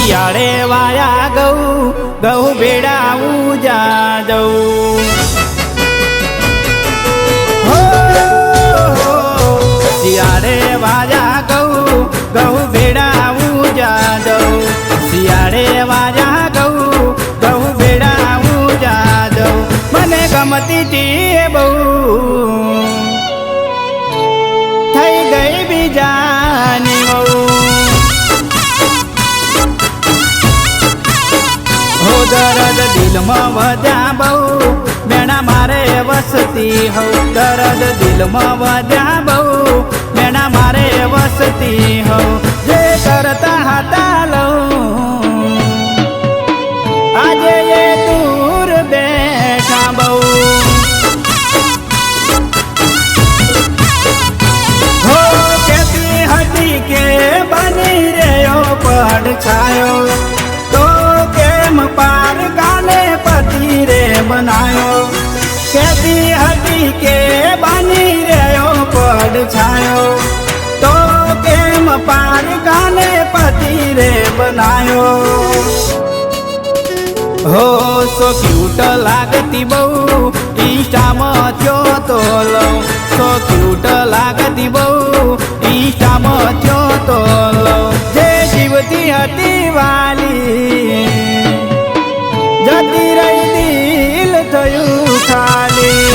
શિયાળે વાયા ઘઉં ભેળાવું જાદવ શિયાળે વાયા ઘઉં ભેળાવું જાદવ શિયાળે વાયા ઘઉં ભેળાવું જાદવ મને ગમતી હતી બહુ થઈ ગઈ બીજાની વહુ હો દરદ દિલમાં વધ્યા બહુ મેણા મારે વસતી હો દરદ દિલમાં વધ્યા બહુ મેણા મારે વસતી હો જે કરતા હતા લઉં આજે એ દૂર બેઠા બહુ હો કેતી હતી કે બની રહ્યો પડછાયો તો કેમ પાર ગાને પતિ રે બનાયો કેતી હતી કે બની રહ્યો પડછાયો તો કેમ પાર ગાને પતિ રે બનાયો હો સો ક્યુટ લાગતી બહુ ઇન્સ્ટામાં થયો તો લઉં સો ક્યુટ લાગતી બહુ ઇન્સ્ટામાં થયો તો લઉં જે જીવતી હતી વાલી જતી રહી દિલ થયું ખાલી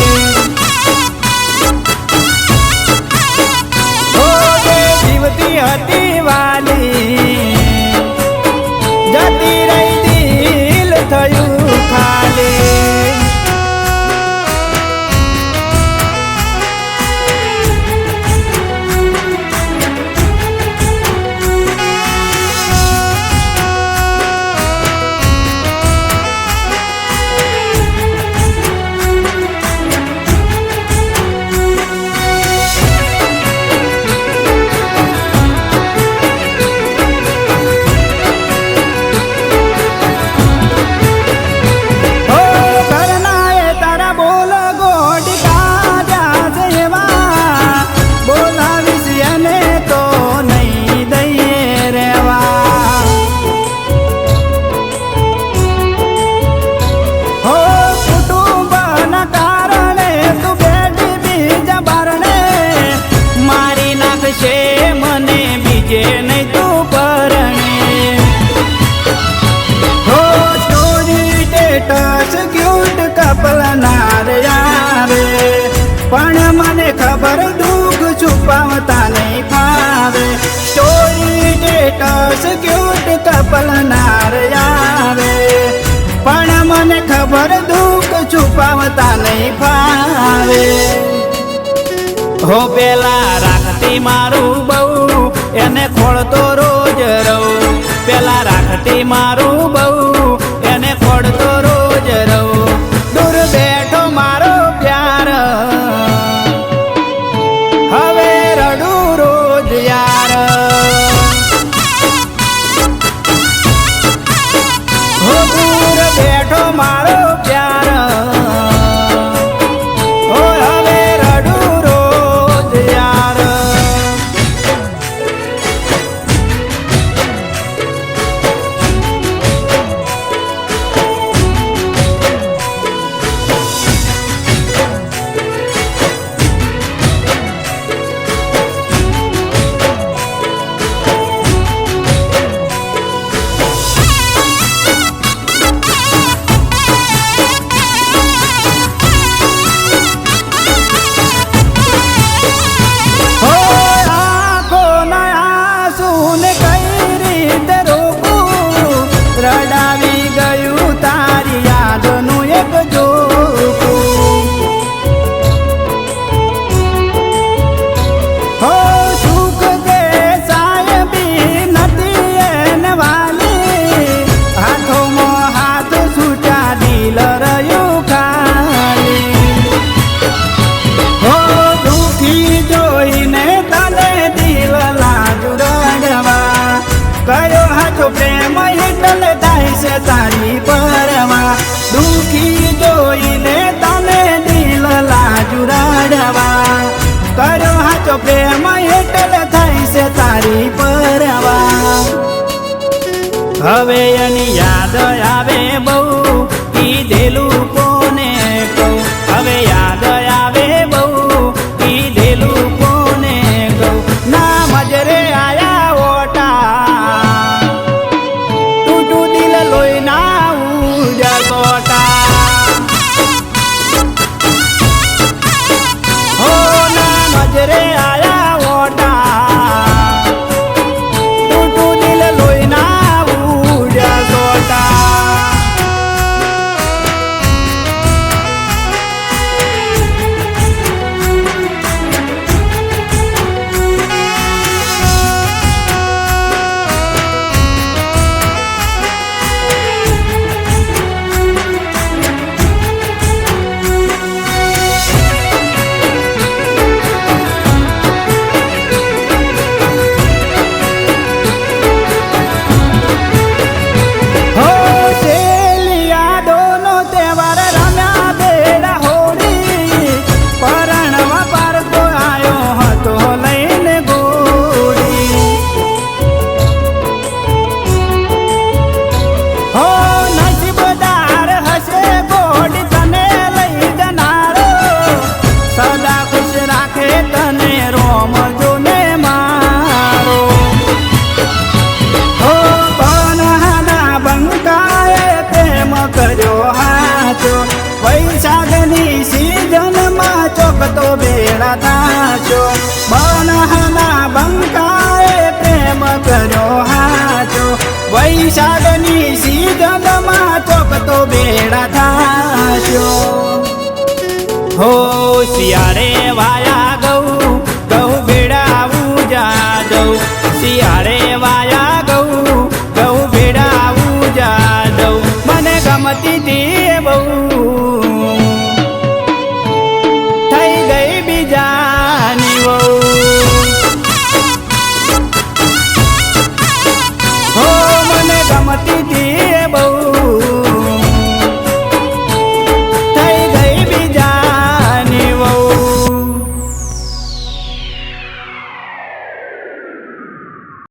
હો જે જીવતી હતી વાલી જતી રહી દિલ થયું ખાલી પણ મને ખબર દુઃખ છુપાવતા નહીં ફાવે સ્ટોરી સ્ટેટસ ક્યુટ કપલ નાર આવે પણ મને ખબર દુઃખ છુપાવતા નહીં ફાવે હો પેલા રાખતી મારું બહુ એને ખોળતો રોજ રહું પેલા રાખતી મારું બહુ એને ખોળતો રોજ રહું દૂર બેઠો મારો પ્યાર હવે રડું રોજ યાર હો દૂર બેઠો મારો પ્યાર હો હવે રડું રોજ યાર રડાવી ગયું તારી યાદનું એક જોખું હો સુખ દે સાહેબી નથી એને વાલી હાથોમાં હાથ છૂટા દિલ રહ્યું ખાલી હો દુઃખી જોઈને તને દિલ લાજુ રડવા કયો હાથો પ્રેમ એટલે થાય છે તારી પરવા દુઃખી જોઈને તને દિલ લાજુ રડવા કર્યો હાથો પ્રેમ એટલે થાય છે તારી પરવા હવે એની યાદ આવે બહુ કીધેલું કોને કહું હવે યાદ આવે બહુ કીધેલું કોને કહું ના મજરે આયા ઓટા તૂટું દિલ લોહી ના ઉજા સોટા હો ના મજરે આયા ઓટા તૂટું દિલ લોહી ના ઉજા સોટા વૈશાખની સીઝનમાં ચોકતો બેડા થાચો બનહાના બંકાએ પ્રેમ કર્યો હાચો વૈશાખની સીઝનમાં ચોકતો બેડા થાચો હો શિયાળે વાયા ગૌ ગૌ બેડા ઉજા દઉં શિયાળે વાયા